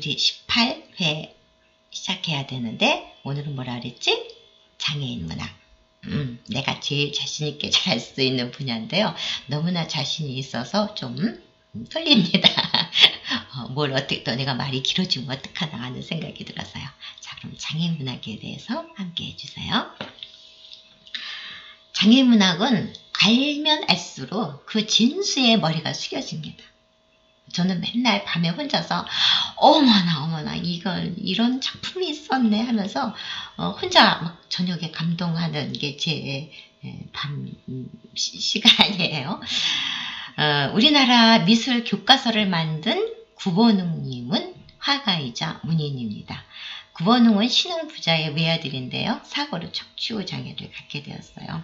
우리 18회 시작해야 되는데 오늘은 뭐라 그랬지? 장애인 문학. 내가 제일 자신있게 잘할 수 있는 분야인데요. 너무나 자신이 있어서 좀 떨립니다. 뭘 어떻게 또 내가 말이 길어지면 어떡하나 하는 생각이 들어서요. 자, 그럼 장애인 문학에 대해서 함께 해주세요. 장애인 문학은 알면 알수록 그 진수의 머리가 숙여집니다. 저는 맨날 밤에 혼자서 어머나 이런 작품이 있었네 하면서 혼자 막 저녁에 감동하는 게 제 밤 시간이에요. 우리나라 미술 교과서를 만든 구본웅님은 화가이자 문인입니다. 구본웅은 신흥부자의 외아들인데요. 사고로 척추장애를 갖게 되었어요.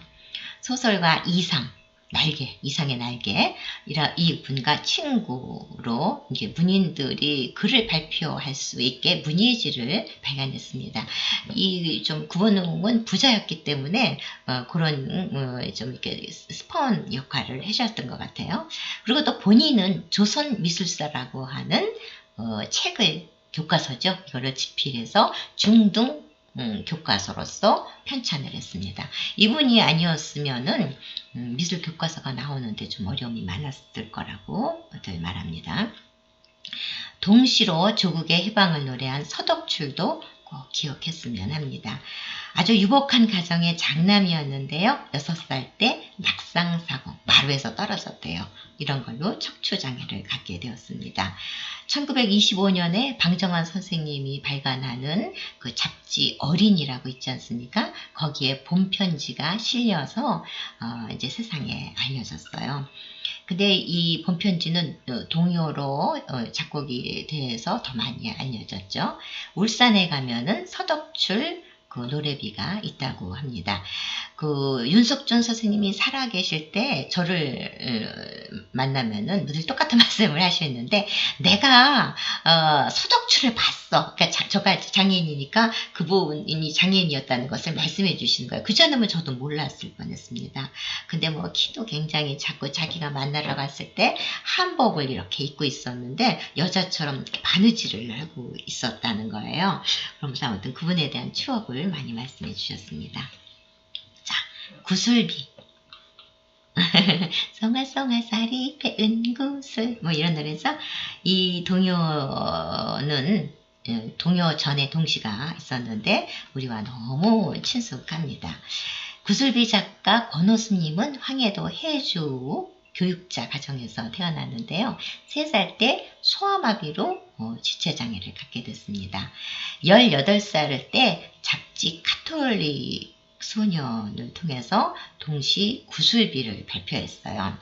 소설가 이상의 날개, 이 분과 친구로 이제 문인들이 글을 발표할 수 있게 문예지를 발간했습니다. 구본웅은 부자였기 때문에 그런 좀 이렇게 스폰 역할을 해주셨던 것 같아요. 그리고 또 본인은 조선미술사라고 하는 책을 교과서죠. 이거를 집필해서 중등 교과서로서 편찬을 했습니다. 이분이 아니었으면은 미술 교과서가 나오는데 좀 어려움이 많았을 거라고 말합니다. 동시로 조국의 해방을 노래한 서덕출도 꼭 기억했으면 합니다. 아주 유복한 가정의 장남이었는데요. 6살 때 낙상사고, 마루에서 떨어졌대요. 이런 걸로 척추장애를 갖게 되었습니다. 1925년에 방정환 선생님이 발간하는 그 잡지 어린이라고 있지 않습니까? 거기에 봄편지가 실려서 이제 세상에 알려졌어요. 근데 이 봄편지는 동요로 작곡이 돼서 더 많이 알려졌죠. 울산에 가면은 서덕출 그 노래비가 있다고 합니다. 그 윤석준 선생님이 살아계실 때 저를 만나면은 늘 똑같은 말씀을 하셨는데 내가 서덕출을 봤어. 그러니까 저가 장애인이니까 그분이 장애인이었다는 것을 말씀해 주시는 거예요. 그전에는 저도 몰랐을 뻔했습니다. 근데 뭐 키도 굉장히 작고 자기가 만나러 갔을 때 한복을 이렇게 입고 있었는데 여자처럼 이렇게 바느질을 하고 있었다는 거예요. 그러면서 아무튼 그분에 대한 추억을 많이 말씀해 주셨습니다. 자, 구슬비. 송아송아살이 배은 구슬 뭐 이런 노래에서 이 동요는 동요 전에 동시가 있었는데 우리와 너무 친숙합니다. 구슬비 작가 권호수님은 황해도 해주 교육자 가정에서 태어났는데요. 3살 때 소아마비로 지체장애를 갖게 됐습니다. 18살 때 잡지 카톨릭 소년을 통해서 동시 구슬비를 발표했어요.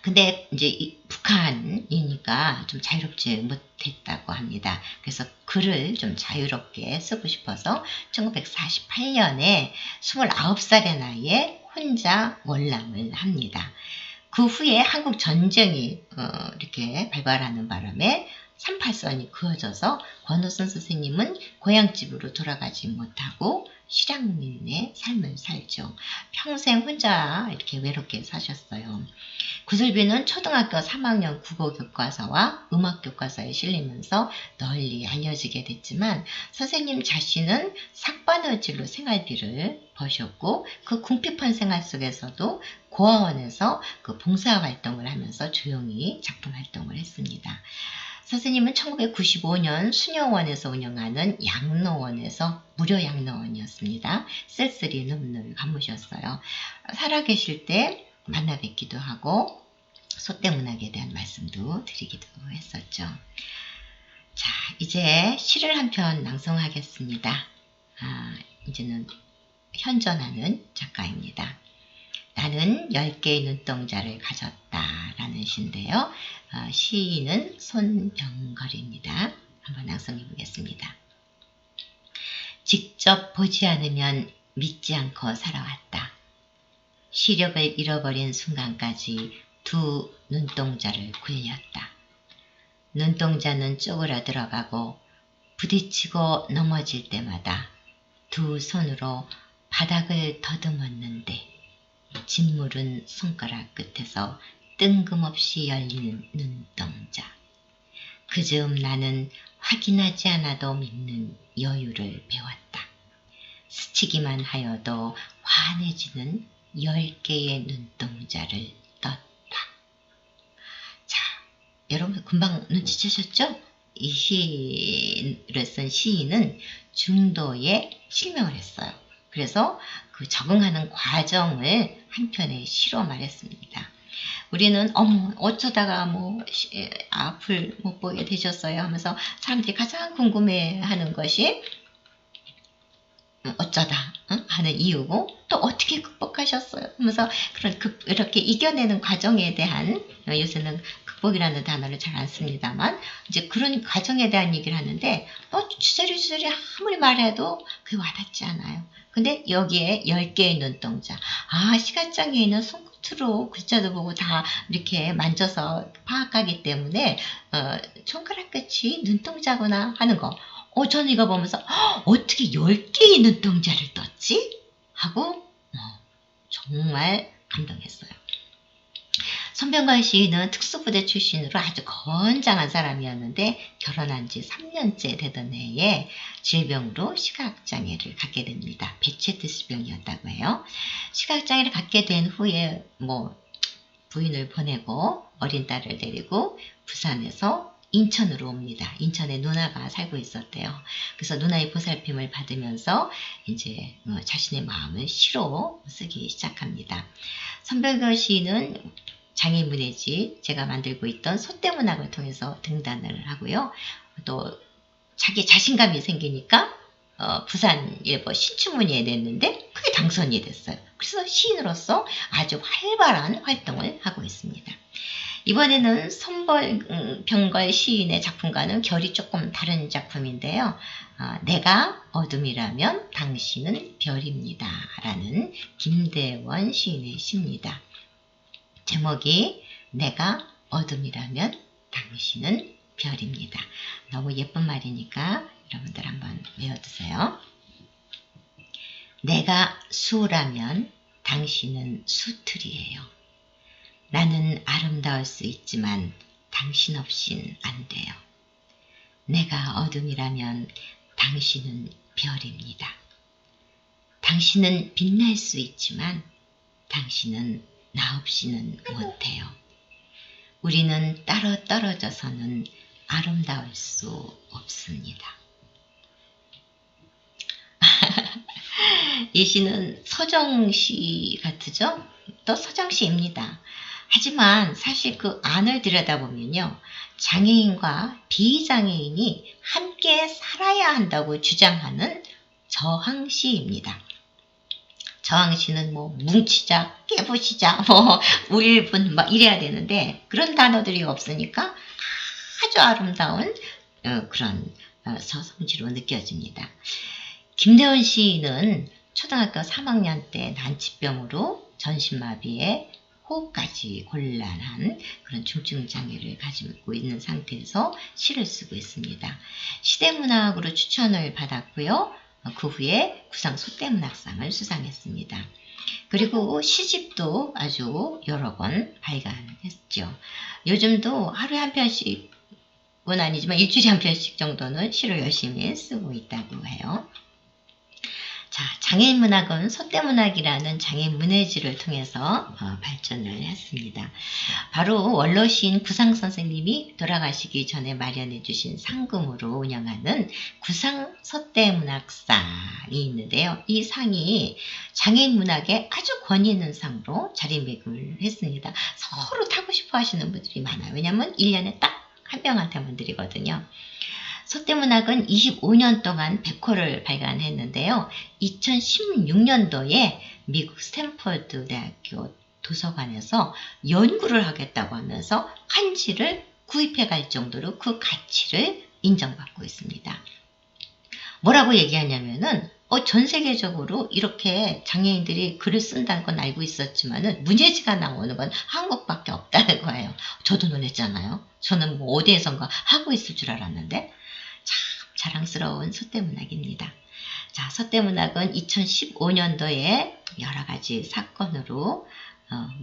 근데 이제 북한이니까 좀 자유롭지 못했다고 합니다. 그래서 글을 좀 자유롭게 쓰고 싶어서 1948년에 29살의 나이에 혼자 월남을 합니다. 그 후에 한국 전쟁이 이렇게 발발하는 바람에 38선이 그어져서 권호선 선생님은 고향집으로 돌아가지 못하고 실향민의 삶을 살죠. 평생 혼자 이렇게 외롭게 사셨어요. 구슬비는 초등학교 3학년 국어교과서와 음악교과서에 실리면서 널리 알려지게 됐지만 선생님 자신은 삭바느질로 생활비를 버셨고 그 궁핍한 생활 속에서도 고아원에서 그 봉사활동을 하면서 조용히 작품활동을 했습니다. 선생님은 1995년 수녀원에서 운영하는 양로원에서 무료 양로원이었습니다. 쓸쓸히 눈물 감으셨어요. 살아계실 때 만나 뵙기도 하고 소떼문학에 대한 말씀도 드리기도 했었죠. 자, 이제 시를 한 편 낭송하겠습니다. 이제는 현전하는 작가입니다. 나는 10개의 눈동자를 가졌다 라는 시인데요. 시인은 손병걸입니다. 한번 낭송해 보겠습니다. 직접 보지 않으면 믿지 않고 살아왔다. 시력을 잃어버린 순간까지 두 눈동자를 굴렸다. 눈동자는 쪼그라들어가고 부딪히고 넘어질 때마다 두 손으로 바닥을 더듬었는데 진물은 손가락 끝에서 뜬금없이 열리는 눈동자. 그즈음 나는 확인하지 않아도 믿는 여유를 배웠다. 스치기만 하여도 환해지는 10개의 눈동자를 떴다. 자, 여러분 금방 눈치채셨죠? 이 시를 쓴 시인은 중도에 실명을 했어요. 그래서 그 적응하는 과정을 한 편의 시로 말했습니다. 우리는 어머 어쩌다가 뭐 앞을 못 보게 되셨어요 하면서 사람들이 가장 궁금해하는 것이 어쩌다 하는 이유고 또 어떻게 극복하셨어요 하면서 이렇게 이겨내는 과정에 대한 요새는 극복이라는 단어를 잘 안 씁니다만 이제 그런 과정에 대한 얘기를 하는데 주저리 아무리 말해도 그게 와닿지 않아요. 근데 여기에 10개의 눈동자 시각장애인은 손끝으로 글자도 보고 다 이렇게 만져서 파악하기 때문에 손가락 끝이 눈동자구나 하는 거 저는 이거 보면서 어떻게 10개의 눈동자를 떴지? 하고 정말 감동했어요. 손병관 시인은 특수부대 출신으로 아주 건장한 사람이었는데 결혼한 지 3년째 되던 해에 질병으로 시각장애를 갖게 됩니다. 베체트스병이었다고 해요. 시각장애를 갖게 된 후에 부인을 보내고 어린 딸을 데리고 부산에서 인천으로 옵니다. 인천에 누나가 살고 있었대요. 그래서 누나의 보살핌을 받으면서 이제 자신의 마음을 시로 쓰기 시작합니다. 손병관 시인은 장애인문예지 제가 만들고 있던 소떼문학을 통해서 등단을 하고요. 또 자기 자신감이 생기니까 부산일보 신춘문예에 냈는데 그게 당선이 됐어요. 그래서 시인으로서 아주 활발한 활동을 하고 있습니다. 이번에는 손병걸 시인의 작품과는 결이 조금 다른 작품인데요. 내가 어둠이라면 당신은 별입니다. 라는 김대원 시인의 시입니다. 제목이 내가 어둠이라면 당신은 별입니다. 너무 예쁜 말이니까 여러분들 한번 외워두세요. 내가 수라면 당신은 수틀이에요. 나는 아름다울 수 있지만 당신 없인 안 돼요. 내가 어둠이라면 당신은 별입니다. 당신은 빛날 수 있지만 당신은 나 없이는 못해요. 우리는 따로 떨어져서는 아름다울 수 없습니다. 이 시는 서정시 같으죠? 또 서정시입니다. 하지만 사실 그 안을 들여다보면요. 장애인과 비장애인이 함께 살아야 한다고 주장하는 저항시입니다. 저항시는 뭉치자, 깨부시자, 우일분 이래야 되는데 그런 단어들이 없으니까 아주 아름다운 그런 서성지로 느껴집니다. 김대원 시인은 초등학교 3학년 때 난치병으로 전신마비에 호흡까지 곤란한 그런 중증장애를 가지고 있는 상태에서 시를 쓰고 있습니다. 시대문학으로 추천을 받았고요. 그 후에 구상 소떼문학상을 수상했습니다. 그리고 시집도 아주 여러 권 발간했죠. 요즘도 하루에 한 편씩은 아니지만 일주일에 한 편씩 정도는 시를 열심히 쓰고 있다고 해요. 자, 장애인문학은 소떼문학이라는 장애인문예지를 통해서 발전을 했습니다. 바로 원로시인 구상선생님이 돌아가시기 전에 마련해 주신 상금으로 운영하는 구상소떼문학상이 있는데요. 이 상이 장애인문학에 아주 권위 있는 상으로 자리매김을 했습니다. 서로 타고 싶어 하시는 분들이 많아요. 왜냐하면 1년에 딱 한 명한테만 드리거든요. 소떼문학은 25년 동안 100호를 발간했는데요. 2016년도에 미국 스탠퍼드 대학교 도서관에서 연구를 하겠다고 하면서 한지를 구입해 갈 정도로 그 가치를 인정받고 있습니다. 뭐라고 얘기하냐면은 전 세계적으로 이렇게 장애인들이 글을 쓴다는 건 알고 있었지만은 문예지가 나오는 건 한국밖에 없다는 거예요. 저도 놀랬잖아요. 저는 어디에선가 하고 있을 줄 알았는데 참 자랑스러운 소떼문학입니다. 자, 소떼문학은 2015년도에 여러 가지 사건으로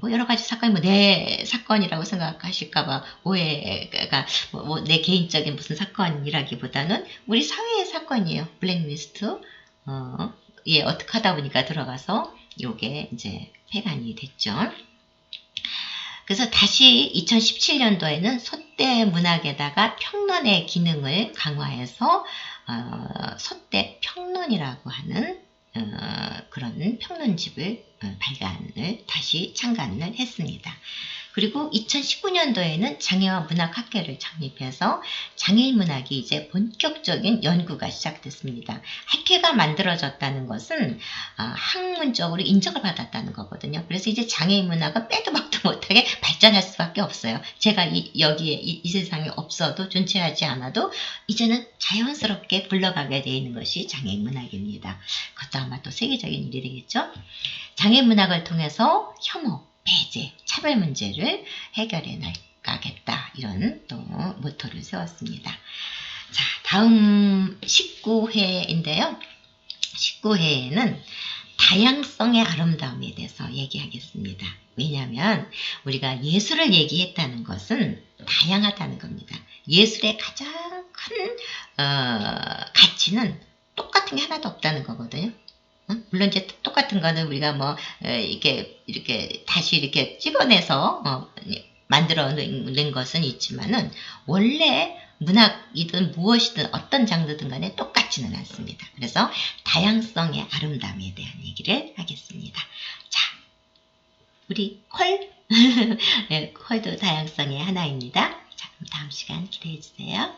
뭐 여러 가지 사건이 뭐 내 사건이라고 생각하실까봐 오해가 내 개인적인 무슨 사건이라기보다는 우리 사회의 사건이에요. 블랙리스트. 예, 어떻게 하다 보니까 들어가서 요게 이제 폐간이 됐죠. 그래서 다시 2017년도에는 소대 문학에다가 평론의 기능을 강화해서 소대 평론이라고 하는 그런 평론집을 발간을 다시 창간을 했습니다. 그리고 2019년도에는 장애와 문학학회를 창립해서 장애인 문학이 이제 본격적인 연구가 시작됐습니다. 학회가 만들어졌다는 것은 학문적으로 인정을 받았다는 거거든요. 그래서 이제 장애인 문학은 빼도 박도 못하게 발전할 수밖에 없어요. 제가 여기에 이 세상에 없어도 존재하지 않아도 이제는 자연스럽게 굴러가게 되어 있는 것이 장애인 문학입니다. 그것도 아마 또 세계적인 일이 되겠죠. 장애인 문학을 통해서 혐오, 배제, 차별 문제를 해결해 나가겠다. 이런 또 모토를 세웠습니다. 자, 다음 19회인데요. 19회에는 다양성의 아름다움에 대해서 얘기하겠습니다. 왜냐하면 우리가 예술을 얘기했다는 것은 다양하다는 겁니다. 예술의 가장 큰 가치는 똑같은 게 하나도 없다는 거거든요. 물론 이제 똑같은 거는 우리가 뭐 이렇게 다시 이렇게 찍어내서 만들어낸 것은 있지만은 원래 문학이든 무엇이든 어떤 장르든 간에 똑같지는 않습니다. 그래서 다양성의 아름다움에 대한 얘기를 하겠습니다. 자, 우리 콜 네, 콜도 다양성의 하나입니다. 자, 그럼 다음 시간 기대해 주세요.